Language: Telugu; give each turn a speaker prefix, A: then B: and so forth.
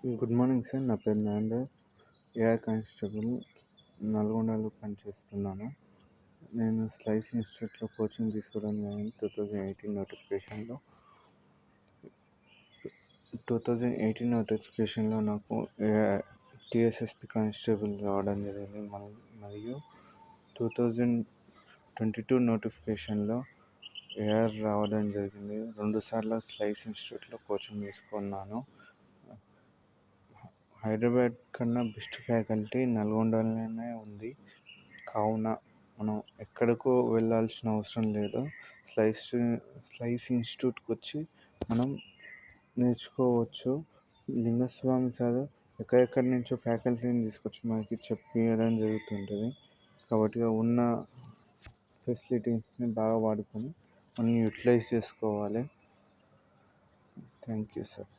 A: Good morning sir. నా పేరు నాందర్. ఏఆర్ కానిస్టేబుల్ నల్గొండలో పనిచేస్తున్నాను. నేను స్లైస్ ఇన్స్టిట్యూట్లో కోచింగ్ తీసుకోవడం జరిగింది 2018 నోటిఫికేషన్లో. 2018 నోటిఫికేషన్లో నాకు టీఎస్ఎస్పి కానిస్టేబుల్ రావడం జరిగింది. మరియు 2022 నోటిఫికేషన్లో ఏఆర్ రావడం జరిగింది. 2 సార్లు స్లైస్ ఇన్స్టిట్యూట్లో కోచింగ్ తీసుకున్నాను. హైదరాబాద్ కన్నా బెస్ట్ ఫ్యాకల్టీ నల్గొండలోనే ఉంది. కావున మనం ఎక్కడికో వెళ్ళాల్సిన అవసరం లేదు. స్లైస్ ఇన్స్టిట్యూట్కి వచ్చి మనం నేర్చుకోవచ్చు. లింగస్వామి సార్ ఎక్కడెక్కడి నుంచో ఫ్యాకల్టీని తీసుకొచ్చి మనకి చెప్పడం జరుగుతుంటుంది. కాబట్టి ఉన్న ఫెసిలిటీస్ని బాగా వాడుకొని మనం యూటిలైజ్ చేసుకోవాలి. Thank you sir.